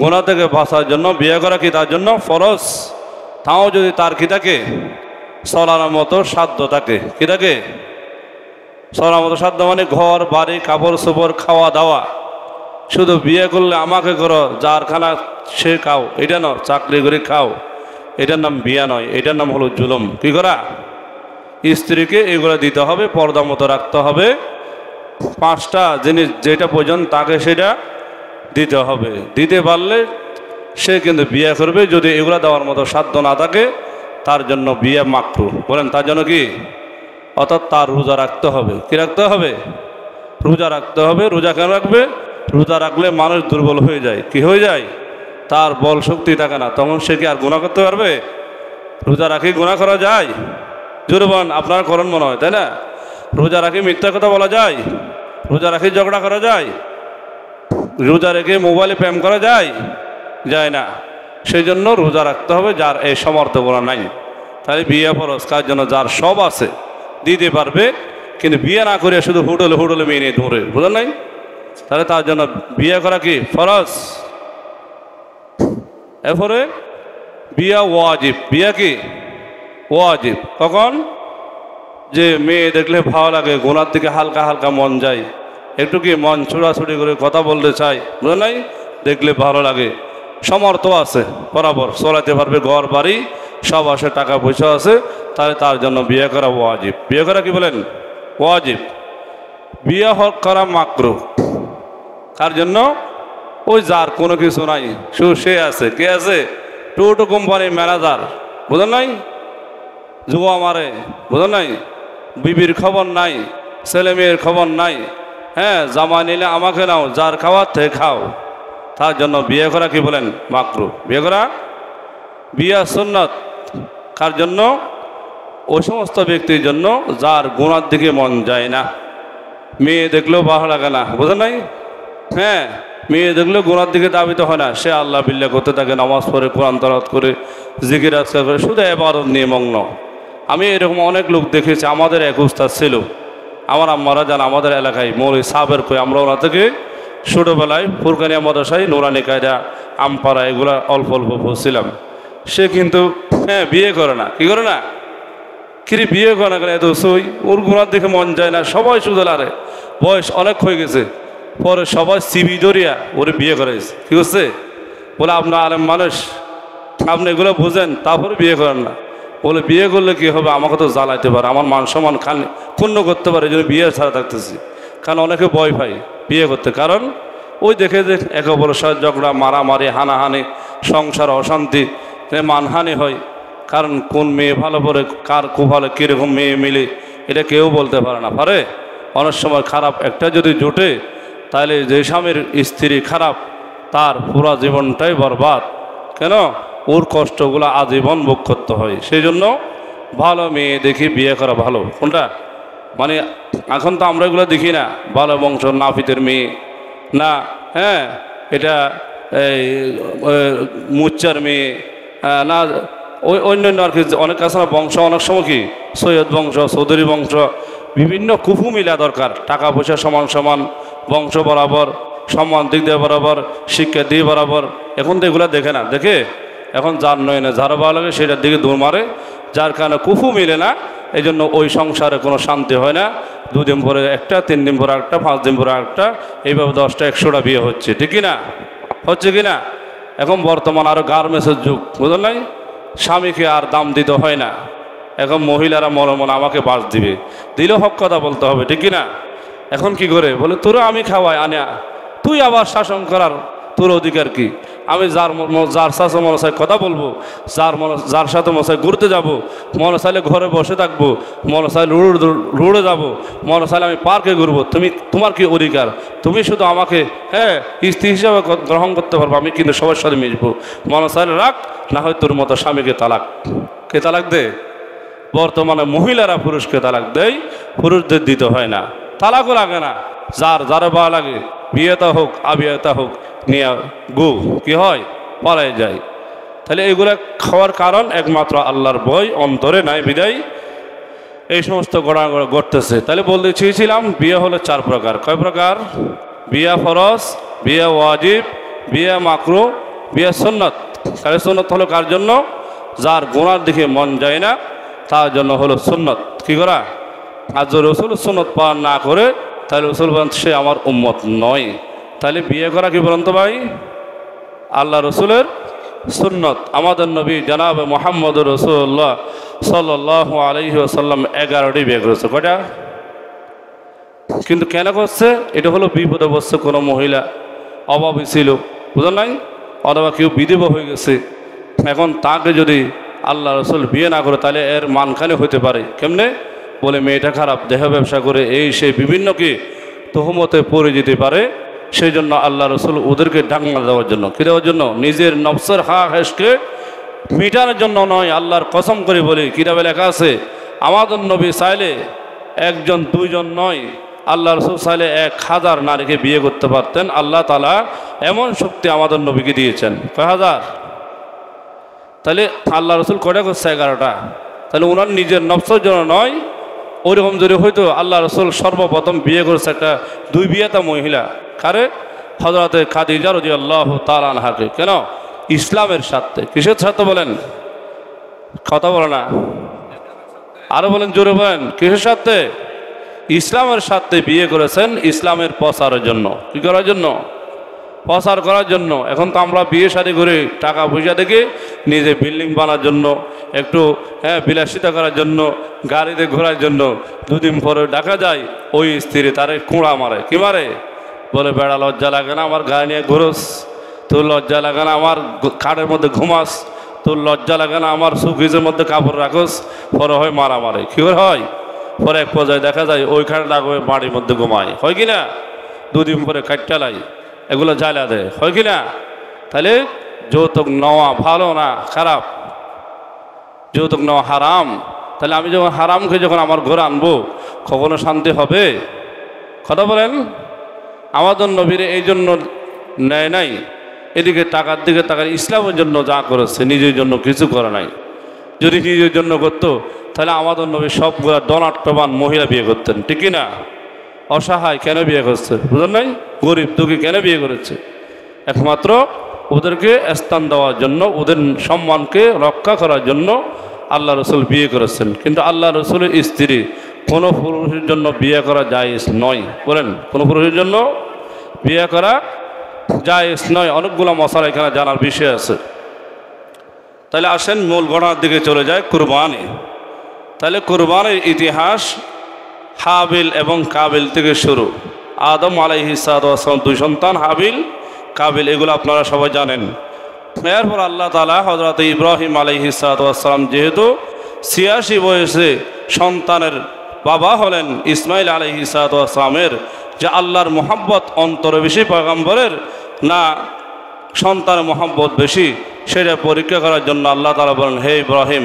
গুনাহ থেকে বাঁচার জন্য বিয়ে করা কি তার জন্য ফরজ। তাও যদি তার কি থাকে? চলার মতো সাধ্য থাকে। কি থাকে? চলার মতো সাধ্য মানে ঘর বাড়ি কাপড় চোপড় খাওয়া দাওয়া। শুধু বিয়ে করলে আমাকে করো, যার খানা সে খাও, এটা নয়। চাকরি করে খাও, এটার নাম বিয়া নয়, এটার নাম হলো জুলুম। কি করা? স্ত্রীকে এগুলো দিতে হবে, পর্দা মতো রাখতে হবে। 5টা জিনিস যেটা প্রয়োজন তাকে সেটা দিতে হবে। দিতে পারলে সে কিন্তু বিয়ে করবে। যদি এগুলো দেওয়ার মতো সাধ্য না থাকে তার জন্য বিয়ে মাকরু। বলেন তার জন্য কি? অর্থাৎ তার রোজা রাখতে হবে। কি রাখতে হবে? রোজা রাখতে হবে। রোজা কেন রাখবে? রোজা রাখলে মানুষ দুর্বল হয়ে যায়। কি হয়ে যায়? তার বল শক্তি থাকে না, তখন সে কি আর গুনাহ করতে পারবে? রোজা রাখি গুনাহ করা যায়? জোরে বলেন, আপনারা করেন মনে হয়, তাই না? রোজা রাখি মিথ্যা কথা বলা যায়? রোজা রাখি ঝগড়া করা যায়? রোজা রেখে মোবাইলে প্রেম করা যায়? যায় না। সেই জন্য রোজা রাখতে হবে যার এই সামর্থ্যগুলো নাই। তাহলে বিয়ে ফরজ কার জন্য? যার সব আছে দিতে পারবে, কিন্তু বিয়ে না করে শুধু হোটেলে হোটেলে মেয়ে নিয়ে ধরে, বুঝলেন নাই? তাহলে তার জন্য বিয়ে করা কি ফরজ। এরপরে বিয়া ওয়াজিব। বিয়া কি ওয়াজিব। কখন? যে মেয়ে দেখলে ভালো লাগে, গোনার দিকে হালকা হালকা মন যায়, একটু কি মন ছোড়াছুড়ি করে কথা বলতে চাই, বুঝলেন নাই? দেখলে ভালো লাগে, সমর্থ আছে, বরাবর চলাতে পারবে, ঘর বাড়ি সব আছে, টাকা পয়সা আছে, তাহলে তার জন্য বিয়ে করা ওয়াজিব। বিয়ে করা কি বলেন? ওয়াজিব। বিয়ে করা মাকরুহ কার জন্য? ওই যার কোনো কিছু নাই, শুধু সে আছে। কে আছে? টোটো কোম্পানির ম্যানেজার, বুঝলেন নাই? জুয়া মারে, বুঝলেন নাই? বিবির খবর নাই, ছেলে মেয়ের খবর নাই। হ্যাঁ, জামা নিলে আমাকে নাও, যার খাওয়ার থেকে খাও। তার জন্য বিয়ে করা কি বলেন? মাকরুহ। বিয়ে করা বিয়া সুন্নাত কার জন্য? ওই সমস্ত ব্যক্তির জন্য যার গুনার দিকে মন যায় না, মেয়ে দেখলেও ভালো লাগে না, বুঝলেন নাই? হ্যাঁ, মেয়ে দেখলেও গুনার দিকে দাবিত হয় না, সে আল্লাহ বিল্লাহ করতে থাকে, নামাজ পড়ে, কোরআন তেলাওয়াত করে, জিকির আজকার করে, শুধু ইবাদত নিয়ে মগ্ন। আমি এরকম অনেক লোক দেখেছি। আমাদের এক উস্তাদ ছিল, আমার আম্মারা যান আমাদের এলাকায় মৌলভী সাহেবের কই, আমরা ওনা থেকে ছোটোবেলায় ফুরকানিয়া মাদ্রাসায় নুরানি কায়দা আমপাড়া এগুলা অল্প অল্প পড়ছিলাম। সে কিন্তু হ্যাঁ বিয়ে করে না। কি করে না? কিরে বিয়ে করে না কেন? এত সই, ওর গুণার দেখে মন যায় না, সবাই শুধু লারে, বয়স অনেক হয়ে গেছে। পরে সবাই সিবি ধরিয়া ওরে বিয়ে করেছে। কি করছে? বলে আপনার আলেম মানুষ, আপনি এগুলো বুঝেন, তারপরে বিয়ে করেন না। বলে বিয়ে করলে কি হবে? আমাকে তো জ্বালাইতে পারে, আমার মান সম্মান ক্ষুণ্ণ করতে পারে, এই জন্য বিয়ে ছাড়া থাকতেছি। কারণ অনেকে ভয় পায় বিয়ে করতে, কারণ ওই দেখে যে একে অপরের সাথে ঝগড়া, মারামারি, হানাহানি, সংসার অশান্তি, মানহানি হয়। কারণ কোন মেয়ে ভালো পড়ে, কার খুব ভালো, কীরকম মেয়ে মিলে, এটা কেউ বলতে পারে না। পারে অনেক সময় খারাপ একটা যদি জোটে, তাহলে যে স্বামীর স্ত্রী খারাপ, তার পুরা জীবনটাই বরবাদ। কেন? ওর কষ্টগুলো আজীবন ভোগ করতে হয়। সেই জন্য ভালো মেয়ে দেখি বিয়ে করা ভালো। কোনটা? মানে এখন তো আমরা এগুলো দেখি না, ভালো বংশ নাফিতের মেয়ে না, হ্যাঁ এটা এই মুচ্চার মেয়ে না, ওই অন্যান্য আর কি অনেক আছে না বংশ, অনেক সময় কি সৈয়দ বংশ, চৌধুরী বংশ, বিভিন্ন কুফু মিলা দরকার। টাকা পয়সা সমান সমান, বংশ বরাবর, সম্মান দিক দিয়ে বরাবর, শিক্ষা দিয়ে বরাবর। এখন তো এগুলো দেখে না, দেখে এখন যার নয়নে যারা ভালো লাগে সেটার দিকে দৌড় মারে, যার কারণে কুফু মিলে না। এই জন্য ওই সংসারে কোনো শান্তি হয় না। 2 দিন পরে একটা, 3 দিন পরে একটা, 5 দিন পরে একটা, এইভাবে 10টা 100টা বিয়ে হচ্ছে। ঠিক কিনা? হচ্ছে কিনা? এখন বর্তমান আরও গার্মেন্টসের যুগ, বুঝলেন নাই? স্বামীকে আর দাম দিতে হয় না, এখন মহিলারা মনে মনে আমাকে বাস দিবে, দিলেও হক কথা বলতে হবে। ঠিক কিনা? এখন কি করে? বলে তোরা আমি খাওয়াই আনা, তুই আবার শাসন করার তোর অধিকার কি? আমি যার সাথে মনে চাই কথা বলবো, যার সাথে মনে চাই ঘুরতে যাবো, মনে চাইলে ঘরে বসে থাকবো, মনে চাইলে রুড়ে যাবো, মনে চাইলে আমি পার্কে ঘুরবো। তোমার কি অধিকার? তুমি শুধু আমাকে হ্যাঁ স্ত্রী হিসাবে গ্রহণ করতে পারবো, আমি কিন্তু সবার সাথে মিশবো। মনে চাইলে রাখ, না হয় তোর মতো স্বামীকে তালাক। কে তালাক দে? বর্তমানে মহিলারা পুরুষকে তালাক দেয়, পুরুষদের দিতে হয় না, তালাকও লাগে না। যার ভালো লাগে, বিয়েতা হোক আবিয়েতা হোক, নিয়ে গু কি হয় পালাই যায়। তাহলে এগুলা খাওয়ার কারণ একমাত্র আল্লাহর ভয় অন্তরে নাই বিদায় এই সমস্ত ঘটনা ঘটতেছে। তাহলে বলতে চেয়েছিলাম বিয়ে হলো 4 প্রকার। কয় প্রকার? বিয়া ফরজ, বিয়া ওয়াজিব, বিয়া মাকরুহ, বিয়া সুন্নাত। তাহলে সুন্নাত হলো কার জন্য? যার গুনার দিকে মন যায় না, তার জন্য হলো সুন্নাত। কি করা? আর যদি রসুল সুন্নত পালন না করে তাহলে রসুল বলেন সে আমার উম্মত নয়। তাহলে বিয়ে করা কি বলেন তো ভাই? আল্লাহ রসুলের সুন্নত। আমাদের নবী জনাব মোহাম্মদ রসুল্লাহ সাল্লাল্লাহু আলাইহি ওয়াসাল্লাম 11টি বিয়ে করেছে। কয়টা? কিন্তু কেন করছে? এটা হলো বিপদে বসছে কোনো মহিলা, অভাবী ছিল, বুঝলেন নাই, অথবা কেউ বিধবা হয়ে গেছে, এখন তাকে যদি আল্লাহ রসুল বিয়ে না করে তাহলে এর মানখানে হতে পারে। কেমনে? বলে মেয়েটা খারাপ, দেহ ব্যবসা করে এই সেই বিভিন্ন কি তহমতে পড়ে যেতে পারে। সেই জন্য আল্লাহ রসুল ওদেরকে ডাঙ্গা দেওয়ার জন্য, কী দেওয়ার জন্য? নিজের নফসের হেসকে মিটানোর জন্য নয়। আল্লাহর কসম করে বলি, কিতাবে লেখা আছে আমাদের নবী চাইলে একজন দুইজন নয়, আল্লাহ রসুল চাইলে 1000 নারীকে বিয়ে করতে পারতেন। আল্লাহ তাআলা এমন শক্তি আমাদের নবীকে দিয়েছেন। কয় হাজার? তাহলে আল্লাহ রসুল কয়টা করছে? 11টা। তাহলে ওনার নিজের নফসের জন্য নয়। ওইরকম যদি হয়তো আল্লাহ রসুল সর্বপ্রথম বিয়ে করেছে একটা 2 বিয়েতা মহিলা। কারে? হযরতে খাদিজা রাদিয়াল্লাহু তাআলা আনহাকে। কেন? ইসলামের স্বার্থে। কিসের স্বার্থে বলেন? কথা বলে না, আরো বলেন, জোরে বলেন, কিসের স্বার্থে? ইসলামের স্বার্থে বিয়ে করেছেন, ইসলামের প্রচারের জন্য। কি করার জন্য? প্রচার করার জন্য। এখন তো আমরা বিয়ে শাদী করে টাকা পয়সা থেকে নিজে বিল্ডিং বানার জন্য, একটু বিলাসিতা করার জন্য, গাড়িতে ঘোরার জন্য 2 দিন পরে দেখা যায় ওই স্ত্রী তারে কুঁড়া মারে। কি মারে? বলে বেড়া লজ্জা লাগে না আমার গাড়ি নিয়ে ঘোরস? তোর লজ্জা লাগে না আমার খাটের মধ্যে ঘুমাস? তোর লজ্জা লাগে না আমার সুকিজের মধ্যে কাপড় রাখস? পরে হয় মারামারে। কি করে হয়? পরে এক পর্যায়ে দেখা যায় ওইখানে লাগবে বাড়ির মধ্যে ঘুমায়। হয় কি না? 2 দিন পরে কাটটালাই এগুলো জ্বালা দেয়। হয় কি না? তাহলে যৌতুক নেওয়া ভালো না খারাপ? যৌতুক নেওয়া হারাম। তাহলে আমি যখন হারামকে যখন আমার ঘরে আনবো কখনো শান্তি হবে? কথা বলেন। আমাদের নবীর এই জন্য নেয় নাই, এদিকে টাকার দিকে টাকার ইসলামের জন্য যা করেছে, নিজের জন্য কিছু করে নাই। যদি নিজের জন্য করতো তাহলে আমাদের নবী সবগুলা ডনাট্যবান মহিলা বিয়ে করতেন। ঠিক না? অসহায় কেন বিয়ে করছে? বুঝলেন নাই? গরিব দুঃখী কেন বিয়ে করেছে? একমাত্র ওদেরকে স্থান দেওয়ার জন্য, ওদের সম্মানকে রক্ষা করার জন্য আল্লাহ রসুল বিয়ে করেছেন। কিন্তু আল্লাহ রসুলের স্ত্রী কোনো পুরুষের জন্য বিয়ে করা জায়েজ নয়। বলেন, কোনো পুরুষের জন্য বিয়ে করা জায়েজ নয়। অনেকগুলো মশলা এখানে জানার বিষয় আছে। তাহলে আসেন মূল ঘটনার দিকে চলে যায়, কুরবানি। তাহলে কুরবানির ইতিহাস হাবিল এবং কাবিল থেকে শুরু। আদম আলাইহিস সালাম 2 সন্তান, হাবিল কাবিল, এগুলো আপনারা সবাই জানেন। এরপর আল্লাহ তাআলা হযরত ইব্রাহিম আলাইহিস সালাম যেহেতু 86 বয়সে সন্তানের বাবা হলেন, ইসমাইল আলাইহিস সালামের যে আল্লাহর মহব্বত অন্তরে বেশি পয়গম্বরের না সন্তানের মহব্বত বেশি, সেটা পরীক্ষা করার জন্য আল্লাহ তাআলা বলেন, হে ইব্রাহিম,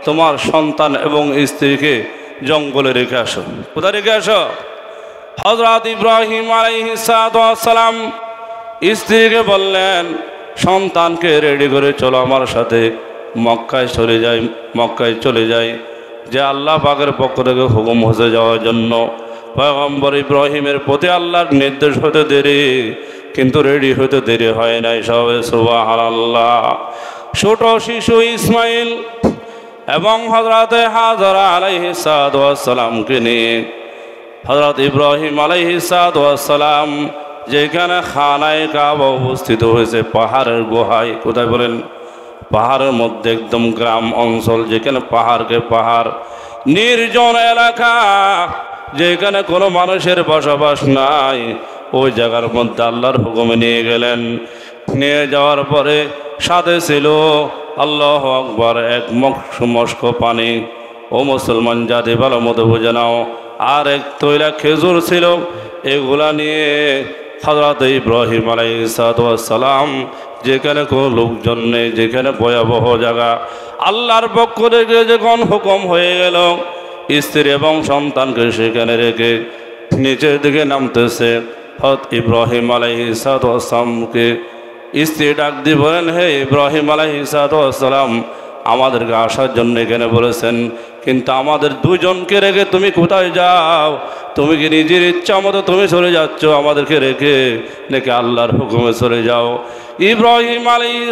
তোমার সন্তান এবং স্ত্রীকে জঙ্গলে রেখে আসো। কোথায় রেখে আসো? হযরত ইব্রাহিম আলাইহিস সালাম স্ত্রীকে বললেন, সন্তানকে রেডি করে চলো আমার সাথে, মক্কায় চলে যাই যে আল্লাহ পাকের পক্ষ থেকে হুকুম হয়ে যাওয়ার জন্য। পয়গম্বর ইব্রাহিমের প্রতি আল্লাহর নির্দেশ হতে দেরি, কিন্তু রেডি হতে দেরি হয় নাই। সবে সুবহানাল্লাহ। ছোট শিশু ইসমাইল এবং হযরতে হাজরা আলাইহিস সালামকে নিয়ে হযরত ইব্রাহিম আলাইহিস সালাম যেখানে খানায়ে কাবা অবস্থিত হয়েছে পাহাড়ের গুহায়। কোথায় বলেন? পাহাড়ের মধ্যে, একদম গ্রাম অঞ্চল, যেখানে পাহাড়কে পাহাড়, নির্জন এলাকা, যেখানে কোনো মানুষের বসবাস নাই, ওই জায়গার মধ্যে আল্লাহর হুকুমে নিয়ে গেলেন। নিয়ে যাওয়ার পরে সাথে ছিল আল্লাহু আকবার 1 মস্ক পানি। ও মুসলমান জাতি ভালো মতো বুঝে নাও। আর 1 তৈলা খেজুর ছিল। এগুলা নিয়ে হযরত ইব্রাহিম আলাইহিস সালাম যেখানে কোনো লোকজন নেই, যেখানে ভয়াবহ জায়গা, আল্লাহর পক্ষ থেকে যখন হুকুম হয়ে গেল, স্ত্রী এবং সন্তানকে সেখানে রেখে নিচের দিকে নামতেছে। হযরত ইব্রাহিম আলাইহিস সালামকে স্ত্রী ডাক দিয়ে বলেন, হে ইব্রাহিম আলাইহিস সালাম, আমাদেরকে আসার জন্য এখানে বলেছেন, কিন্তু আমাদের 2 জনকে রেখে তুমি কোথায় যাও? তুমি কি নিজের ইচ্ছা মতো তুমি চলে যাচ্ছ আমাদেরকে রেখে, নাকি আল্লাহর হুকুমে চলে যাও? ইব্রাহিম আলাইহিস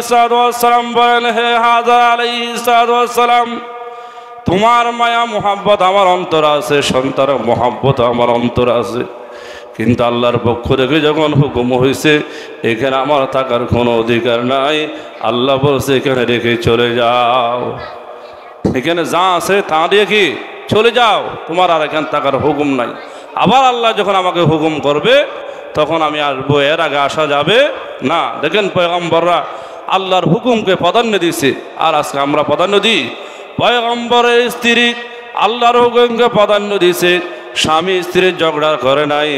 সালাম বলেন, হে হাজরা আলাইহিস সালাম, তোমার মায়া মোহাব্বত আমার অন্তরে আছে, সন্তানের মোহাব্বত আমার অন্তরে আছে, কিন্তু আল্লাহর পক্ষ থেকে যখন হুকুম হয়েছে এখানে আমার থাকার কোনো অধিকার নাই, আল্লাহ বলছে এখানে রেখে চলে যাও, এখানে যা আছে তা দিয়ে কি চলে যাও, তোমার আর এখানে থাকার হুকুম নাই। আবার আল্লাহ যখন আমাকে হুকুম করবে তখন আমি আসবো, এর আগে আসা যাবে না। দেখেন পয়গম্বররা আল্লাহর হুকুমকে প্রাধান্য দিছে, আর আজকে আমরা প্রাধান্য দিই। পয়গম্বরের স্ত্রী আল্লাহর হুকুমকে প্রাধান্য দিছে, স্বামী স্ত্রীর ঝগড়া করে নাই।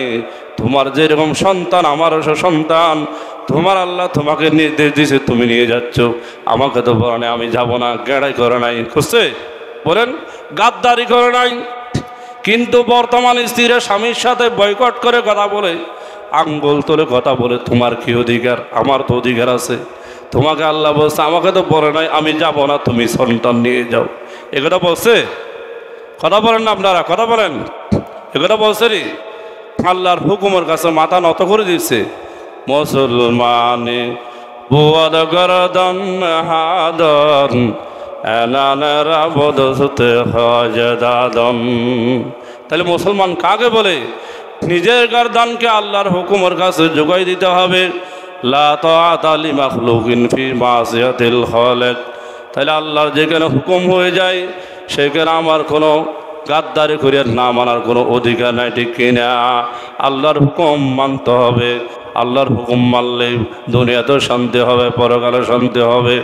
তোমার যেরকম সন্তান আমারও সন্তান, তোমার আল্লাহ তোমাকে নির্দেশ দিছে তুমি নিয়ে যাচ্ছ, আমাকে তো বলে নাই আমি যাব না, গেড়াই করে নাই, বুঝছে বলেন, গাদ্দারি করে নাই। কিন্তু বর্তমান স্ত্রীরা স্বামীর সাথে বয়কট করে কথা বলে, আঙ্গুল তোলে কথা বলে, তোমার কি অধিকার, আমার তো অধিকার আছে, তোমাকে আল্লাহ বলছে আমাকে তো বলে নাই আমি যাব না, তুমি সন্তান নিয়ে যাও, এগুলো বলছে? কথা বলেন না আপনারা, কথা বলেন, এগুলো বলছে নি? আল্লাহর হুকুমের কাছে মাথা নত করে দিচ্ছে। মুসলমানে বুয়াদ গরদন হাদন এনানেরা বদসতে হজদাদন। তাহলে মুসলমান কাকে বলে? নিজের গর্দানকে আল্লাহর হুকুমের কাছে যোগাই দিতে হবে। লা তাআতা লিমাখলুকিন ফি মাসিয়াতিল খালিক। তাহলে আল্লাহর যেখানে হুকুম হয়ে যায় সেখানে আমার কোনো গাদ্দারি করে না মানার কোনো অধিকার নাই, ঠিক কিনা? আল্লাহর হুকুম মানতে হবে, আল্লাহর হুকুম মানলে দুনিয়াতেও শান্তি হবে, পরকালে শান্তি হবে।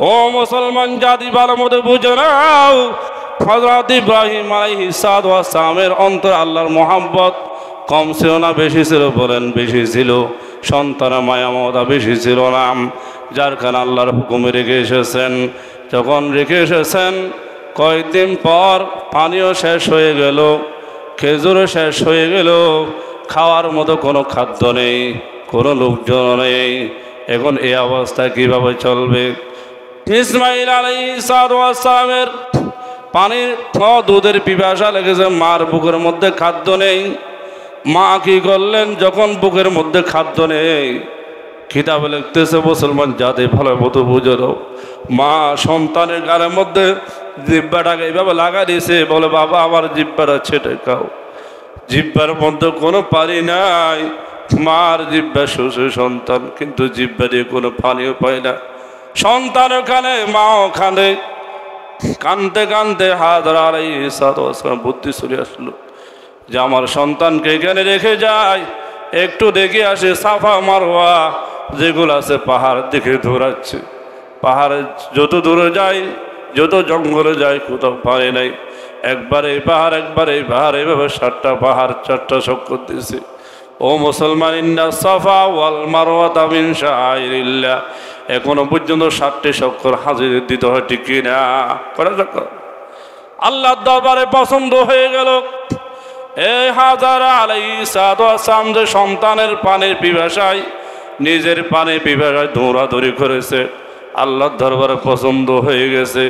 ও মুসলমান জাতি ভালো মতো বুঝে নাও, হযরত ইব্রাহিম আলাইহিস সালামের অন্তর আল্লাহর মোহাব্বত কম ছিল না বেশি ছিল? বলেন বেশি ছিল। সন্তানের মায়া মমতা বেশি ছিল না, যার কারণে আল্লাহর হুকুমে রেখে এসেছেন। যখন রেখে এসেছেন কয়েকদিন পর পানিও শেষ হয়ে গেল, খেজুরও শেষ হয়ে গেল, খাওয়ার মতো কোনো খাদ্য নেই, কোনো লোকজন নেই। এখন এই অবস্থায় কীভাবে চলবে? ইসমাইল আলাইহিস সালামের পানির দুধের পিপাসা লেগেছে, মার বুকের মধ্যে খাদ্য নেই। মা কি করলেন? যখন বুকের মধ্যে খাদ্য নেই, কিতাবে লিখতেছে মুসলমান জাতি ভালো মতো বুঝে দাও, মা সন্তানের গালের মধ্যে জিহ্বাটাকে এইভাবে লাগা দিয়েছে, বলে বাবা আমার জিহ্বাটা ছেটে খাও। জিহ্বার মধ্যে কোনো পানি নাই, মার জিহ্বা শুষে সন্তান, কিন্তু জিহ্বা দিয়ে কোনো পানিও পায় না। সন্তানও খানে, মাও খানে। কানতে কানতে হাজরা আলাইহিস সালাম বুদ্ধি চলে আসলো যে আমার সন্তানকে এখানে রেখে যায়, একটু দেখে আসে সাফা মারওয়া যেগুলো আছে পাহাড় দিকে দৌড়াচ্ছে। পাহাড়ে যত দূরে যায়, যত জঙ্গলে যায়, কোথাও পারে নাই। একবার এই পাহাড়, একবার এই পাহাড়, এইভাবে 7টা পাহাড় 4টা চক্কর দিয়েছে। ও মুসলমান, ইন্না সাফা ওয়াল মারওয়াতা মিন শাআইরিল্লাহ, এখনো পর্যন্ত 7টি চক্কর হাজির দিতে হয়, ঠিক কিনা? করা চক্কর আল্লাহর দরবারে পছন্দ হয়ে গেল। এই হাজারা আলাইহিস সালাম যে সন্তানের পানির পিপাসায়, নিজের পানির পিপাসায় দৌড়াদৌড়ি করেছে, আল্লাহর দরবারে পছন্দ হয়ে গেছে।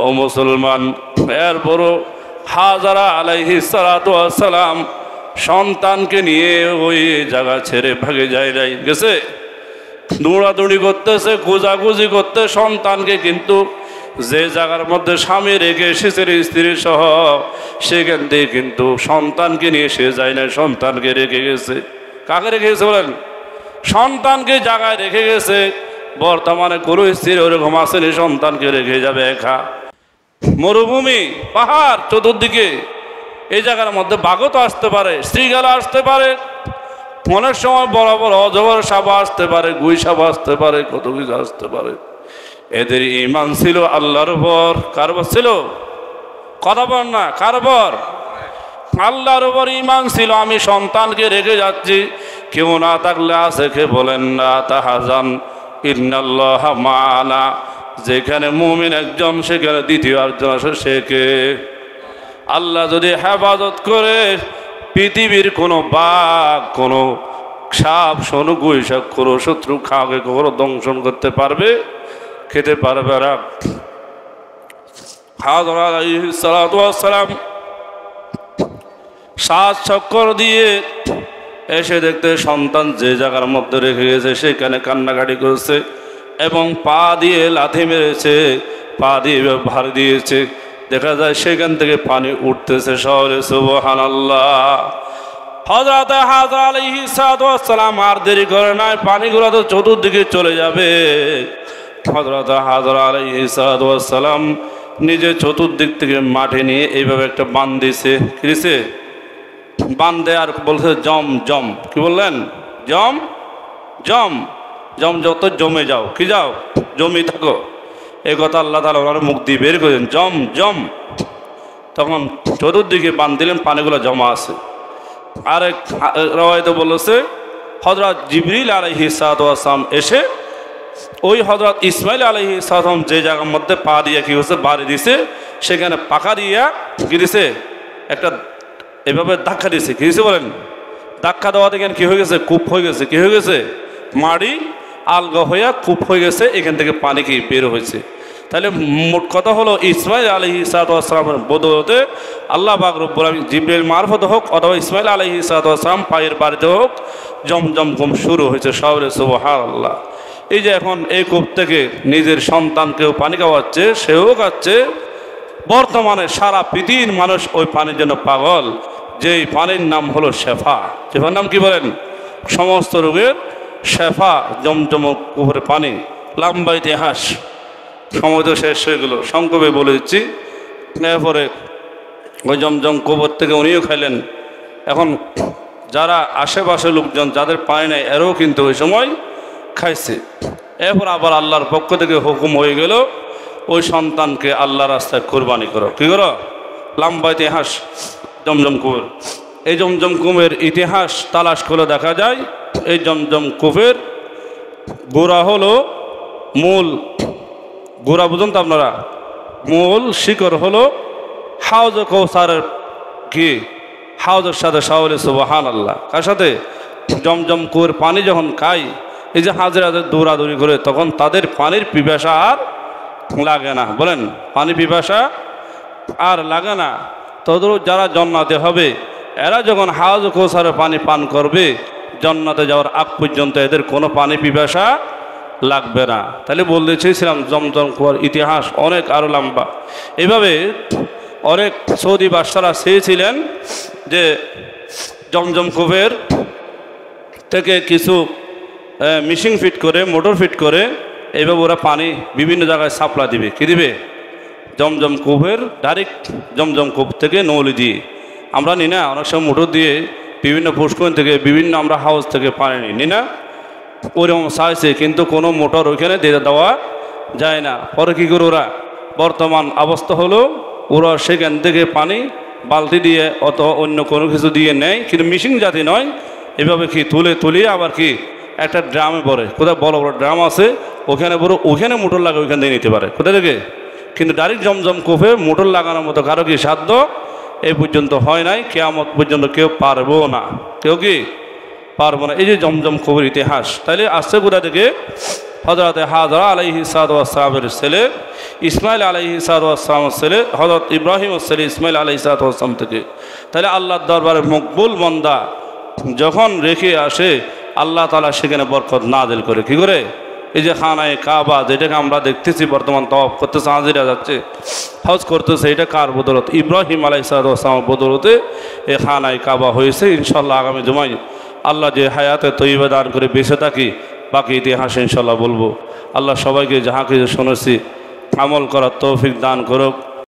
ও মুসলমান, এরপরও হাজারা আলাইহিস সালাম সন্তানকে নিয়ে ওই জায়গা ছেড়ে ভাগে যায় নাই, গেছে দৌড়াদৌড়ি করতেছে, খোঁজাখুঁজি করতে সন্তানকে, কিন্তু যে জায়গার মধ্যে স্বামী রেখে এসেছে স্ত্রী সহ, সেখান থেকে কিন্তু সন্তানকে নিয়ে সে যায় না, সন্তানকে রেখে গেছে। কাকে রেখে গেছে বলেন? সন্তানকে জায়গায় রেখে গেছে। বর্তমানে কোনো স্ত্রী ওরকম আসেনি সন্তানকে রেখে যাবে একা। মরুভূমি, পাহাড় চতুর্দিকে, এই জায়গার মধ্যে বাঘও তো আসতে পারে, শ্রীগালা আসতে পারে, অনেক সময় বড় বড় অজগর সাপ আসতে পারে, গুই সাপ আসতে পারে, কত কিছু আসতে পারে। এদের ঈমান ছিল আল্লাহর উপর। কার উপর ছিল? কথা বল না, কার উপর? আল্লাহর উপর ঈমান ছিল। আমি সন্তানকে রেখে যাচ্ছি, কেউ না থাকলে আছে কে বলেন না তাহাজান ইন্নাল্লাহা মা'ানা। যেখানে মুমিন একজন সেখানে দ্বিতীয় একজন আছে, সে কে? আল্লাহ যদি হেফাজত করে, পৃথিবীর কোনো বাঘ, কোনো সাপ, কোনো গুইসাপ, কোনো শত্রু খাওয়াকে কখনো দংশন করতে পারবে? খেতে পারবে না। হাজরা আলাইহিস সালাম 7 চক্কর দিয়ে এসে দেখতে সন্তান যে জায়গার মধ্যে রেখে গেছে সেখানে কান্নাকাটি করেছে এবং পা দিয়ে লাথি মেরেছে, পা দিয়ে ভার দিয়েছে। দেখা যায় সেখান থেকে পানি উঠতেছে শহরে। সুবহানাল্লাহ। হযরত হাজরা আলাইহিস সালাম আর দেরি করে নাই, পানিগুলো তো চতুর্দিকে চলে যাবে। হযরত হাজরা আলাইহিস সালাম নিজে চতুর্দিক থেকে মাটি নিয়ে এইভাবে একটা বাঁধ দিয়েছে। কি দিয়েছে? বাঁধে আর বলছে জম জম। কি বললেন? জম জম জম, যত জমে যাও, কি যাও, জমি থাকো। এই কথা আল্লাহ তাআলা ওনার মুখ দিয়ে বের করেন, জম জম। তখন চতুর্দিকে বাঁধ দিলেন, পানিগুলো জমা আছে। আরেক রাওয়ায়াতে বলেছে হযরত জিবরিল আলাইহিস সালাম এসে ওই হযরত ইসমাইল আলাইহিস সালাম যে জায়গার মধ্যে পা দিয়ে কি হচ্ছে বাড়ি দিছে, সেখানে পাকা দিয়া কি দিছে, একটা এভাবে ধাক্কা দিছে। কি দিছে বলেন? ধাক্কা দেওয়া দেখেন কি হয়ে গেছে, কূপ হয়ে গেছে। কি হয়ে গেছে? মাড়ি আলগা হইয়া কূপ হয়ে গেছে, এখান থেকে পানি কি বের হয়েছে। তাহলে মোট কথা হলো ইসমাইল আলাইহিস সালামের বদৌলতে আল্লাহ পাক রব্বুল আলামিন জিবরিল মারফত হোক অথবা ইসমাইল আলাইহিস সালাম পায়ের বাড়িতে হোক জমজম কূপ শুরু হয়েছে শহরে। সুবহানাল্লাহ। এই যে এখন এই কূপ থেকে নিজের সন্তানকেও পানি খাওয়াচ্ছে, সেও খাচ্ছে। বর্তমানে সারা পৃথিবীর মানুষ ওই পানির জন্য পাগল, যেই পানির নাম হলো শেফা। শেফার নাম কি বলেন? সমস্ত রোগের শেফা জমজম কূপের পানি। লম্বা ইতিহাস, সময় তো শেষ হয়ে গেল, সংক্ষেপে বলে দিচ্ছি। এরপরে ওই জমজম কূপের থেকে উনিও খাইলেন। এখন যারা আশেপাশে লোকজন যাদের পানি নেই, এরাও কিন্তু ওই সময় খাইছে। এরপর আবার আল্লাহর পক্ষ থেকে হুকুম হয়ে গেল ওই সন্তানকে আল্লাহ রাস্তায় কোরবানি করো। কি করো? লম্বা ইতিহাস জমজম কূপের। এই জমজম কূপের ইতিহাস তালাশ করে দেখা যায় এই জমজম কূপের গোড়া হলো মূল গোড়া, বুঝুন তো আপনারা, মূল শিকড় হলো হাউজ কৌসারের কি হাউজের সাথে শাওলে। সুবহানাল্লাহ। কার সাথে? জমজম কূপের পানি যখন খাই, এই যে হাজরাদের দৌড়াদৌড়ি করে, তখন তাদের পানির পিপাসা আর লাগে না। বলেন, পানি পিপাসা আর লাগে না। তদ্রুপ যারা জান্নাতে হবে, এরা যখন হাউজ কৌসারের পানি পান করবে, জান্নাতে যাওয়ার আগ পর্যন্ত এদের কোনো পানি পিপাসা লাগবে না। তাহলে বলতে চেয়েছিলাম জমজম কূপের ইতিহাস অনেক আরও লম্বা। এইভাবে অনেক সৌদি বাদশারা চেয়েছিলেন যে জমজম কূপের থেকে কিছু মেশিন ফিট করে, মোটর ফিট করে এইভাবে ওরা পানি বিভিন্ন জায়গায় সাপ্লাই দিবে। কি দিবে? জমজম কূপের ডাইরেক্ট জমজম কূপ থেকে নৌলি দিয়ে আমরা নিই না, অনেক সময় মোটর দিয়ে বিভিন্ন পুষ্করিণী থেকে বিভিন্ন আমরা হাউস থেকে পানি নিই না, ওইরকম চাইছে, কিন্তু কোনো মোটর ওইখানে দিয়ে দেওয়া যায় না। পরে কী করে ওরা, বর্তমান অবস্থা হলো ওরা সেখান থেকে পানি বালতি দিয়ে অথবা অন্য কোনো কিছু দিয়ে নেয়, কিন্তু মিশিং জাতি নয়, এভাবে কি তুলে আবার কি একটা ড্রামে পড়ে। কোথায় বড় বড় ড্রাম আছে, ওখানে বড়, ওখানে মোটর লাগে, ওইখান থেকে নিতে পারে। কোথা থেকে? কিন্তু ডাইরেক্ট জমজম কূপে মোটর লাগানোর মতো কারো কি সাধ্য এই পর্যন্ত হয় নাই, কিয়ামত পর্যন্ত কেউ পারবো না, কেউ কি পারবো না। এই যে জমজম কূপের ইতিহাস, তাইলে আসছে কোথা থেকে? হযরত হাজরা আলাইহিস সালামের ছেলে ইসমাইল আলাইহিস সালামের ছেলে হযরত ইব্রাহিমের ছেলে ইসমাইল আলাইহিস সালাম থেকে। তাহলে আল্লাহর দরবারে মকবুল বান্দা যখন রেখে আসে, আল্লাহ তাআলা সেখানে বরকত নাযিল করে। কি করে? এই যে খানায়ে কাবা, যেটাকে আমরা দেখতেছি বর্তমান তওয়াফ করতেছে, হাজিরা যাচ্ছে, হজ করতেছে, এটা কার বদৌলত? ইব্রাহিম আলাইহিস সালামের বদৌলতে এই খানায়ে কাবা হয়েছে। ইনশাআল্লাহ আগামী জুমায় আল্লাহ যে হায়াতে তৈয়বা দান করে বেঁচে থাকি, বাকি ইতিহাস ইনশাআল্লাহ বলবো। আল্লাহ সবাইকে যাহা কিছু শুনেছি আমল করার তৌফিক দান করুক।